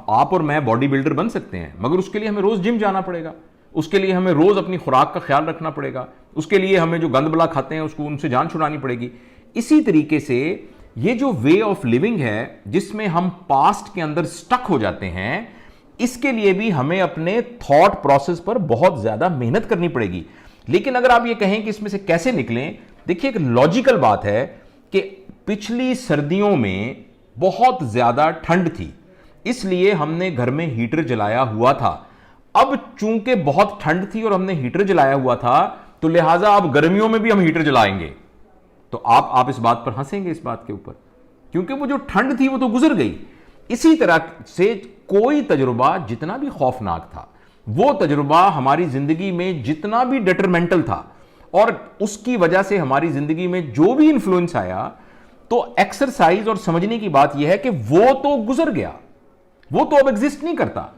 अब आप और मैं बॉडी बिल्डर बन सकते हैं, मगर उसके लिए हमें रोज जिम जाना पड़ेगा, उसके लिए हमें रोज अपनी खुराक का ख्याल रखना पड़ेगा, उसके लिए हमें जो गंद बला खाते हैं उसको उनसे जान छुड़ानी पड़ेगी। इसी तरीके से ये जो वे ऑफ लिविंग है जिसमें हम पास्ट के अंदर स्टक हो जाते हैं, इसके लिए भी हमें अपने थॉट प्रोसेस पर बहुत ज्यादा मेहनत करनी पड़ेगी। लेकिन अगर आप ये कहें कि इसमें से कैसे निकलें, देखिए एक लॉजिकल बात है कि पिछली सर्दियों में बहुत ज्यादा ठंड थी, इसलिए हमने घर में हीटर जलाया हुआ था। अब चूंकि बहुत ठंड थी और हमने हीटर जलाया हुआ था, तो लिहाजा अब गर्मियों में भी हम हीटर जलाएंगे। तो आप इस बात पर हंसेंगे, इस बात के ऊपर, क्योंकि वो जो ठंड थी वो तो गुजर गई। इसी तरह से कोई तजुर्बा जितना भी खौफनाक था, वो तजुर्बा हमारी जिंदगी में जितना भी डिटरमेंटल था और उसकी वजह से हमारी जिंदगी में जो भी इंफ्लुएंस आया, तो एक्सरसाइज और समझने की बात यह है कि वो तो गुजर गया, वो तो अब एग्जिस्ट नहीं करता।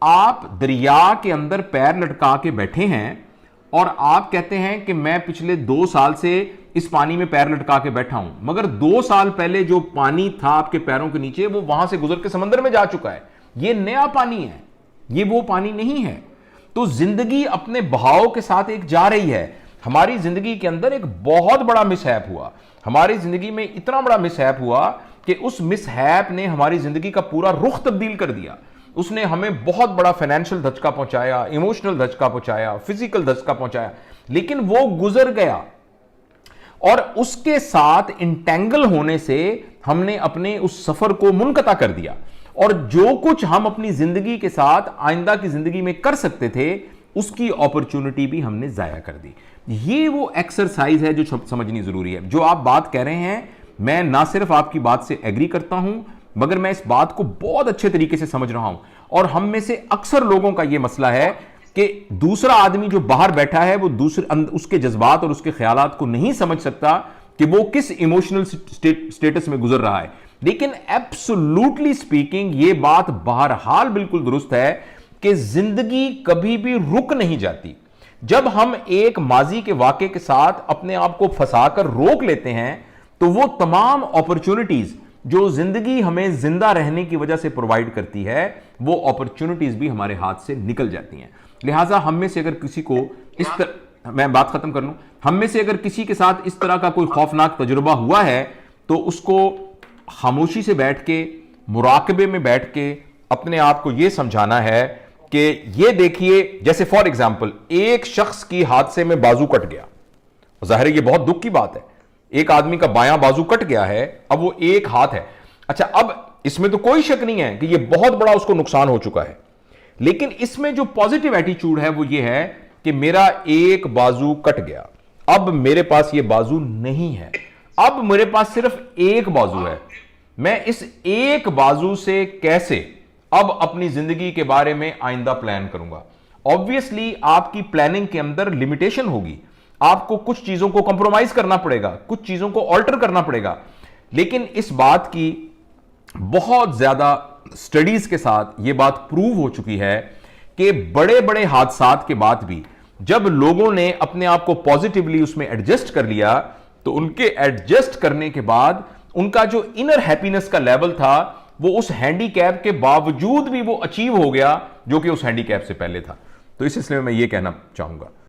आप दरिया के अंदर पैर लटका के बैठे हैं और आप कहते हैं कि मैं पिछले 2 साल से इस पानी में पैर लटका के बैठा हूं, मगर 2 साल पहले जो पानी था आपके पैरों के नीचे, वो वहां से गुजर के समंदर में जा चुका है। ये नया पानी है, ये वो पानी नहीं है। तो जिंदगी अपने बहाव के साथ एक जा रही है। हमारी जिंदगी के अंदर एक बहुत बड़ा मिसहैप हुआ, हमारी जिंदगी में इतना बड़ा मिसहैप हुआ कि उस मिसहैप ने हमारी जिंदगी का पूरा रुख तब्दील कर दिया। उसने हमें बहुत बड़ा फाइनेंशियल धचका पहुंचाया, इमोशनल धचका पहुंचाया, फिजिकल धचका पहुंचाया, लेकिन वो गुजर गया। और उसके साथ इंटेंगल होने से हमने अपने उस सफर को मुनकता कर दिया, और जो कुछ हम अपनी जिंदगी के साथ आइंदा की जिंदगी में कर सकते थे, उसकी अपॉर्चुनिटी भी हमने जाया कर दी। ये वो एक्सरसाइज है जो समझनी जरूरी है। जो आप बात कह रहे हैं, मैं ना सिर्फ आपकी बात से एग्री करता हूं, मगर मैं इस बात को बहुत अच्छे तरीके से समझ रहा हूं। और हम में से अक्सर लोगों का यह मसला है कि दूसरा आदमी जो बाहर बैठा है, वो उसके जज्बात और उसके ख्यालात को नहीं समझ सकता कि वो किस इमोशनल स्टेटस में गुजर रहा है। लेकिन एब्सोल्युटली स्पीकिंग, ये बात बहरहाल बिल्कुल दुरुस्त है कि जिंदगी कभी भी रुक नहीं जाती। जब हम एक माजी के वाक़े के साथ अपने आप को फंसाकर रोक लेते हैं, तो वो तमाम अपॉर्चुनिटीज जो जिंदगी हमें जिंदा रहने की वजह से प्रोवाइड करती है, वो अपॉर्चुनिटीज भी हमारे हाथ से निकल जाती हैं। लिहाजा हम में से अगर किसी को इस तरह, मैं बात खत्म कर लूं, हम में से अगर किसी के साथ इस तरह का कोई खौफनाक तजुर्बा हुआ है, तो उसको खामोशी से बैठ के, मुराकबे में बैठ के अपने आप को यह समझाना है कि ये देखिए, जैसे फॉर एग्जाम्पल एक शख्स की हादसे में बाजू कट गया, जाहिर है ये बहुत दुख की बात है। एक आदमी का बायां बाजू कट गया है, अब वो एक हाथ है। अच्छा, अब इसमें तो कोई शक नहीं है कि ये बहुत बड़ा उसको नुकसान हो चुका है, लेकिन इसमें जो पॉजिटिव एटीट्यूड है वो ये है कि मेरा एक बाजू कट गया, अब मेरे पास ये बाजू नहीं है, अब मेरे पास सिर्फ एक बाजू है। मैं इस एक बाजू से कैसे अब अपनी जिंदगी के बारे में आइंदा प्लान करूंगा। ऑब्वियसली आपकी प्लानिंग के अंदर लिमिटेशन होगी, आपको कुछ चीजों को कंप्रोमाइज करना पड़ेगा, कुछ चीजों को ऑल्टर करना पड़ेगा। लेकिन इस बात की बहुत ज्यादा स्टडीज के साथ यह बात प्रूव हो चुकी है कि बड़े बड़े हादसात के बाद भी जब लोगों ने अपने आप को पॉजिटिवली उसमें एडजस्ट कर लिया, तो उनके एडजस्ट करने के बाद उनका जो इनर हैप्पीनेस का लेवल था, वो उस हैंडीकैप के बावजूद भी वो अचीव हो गया जो कि उस हैंडीकैप से पहले था। तो इस सिलसिले में मैं ये कहना चाहूंगा।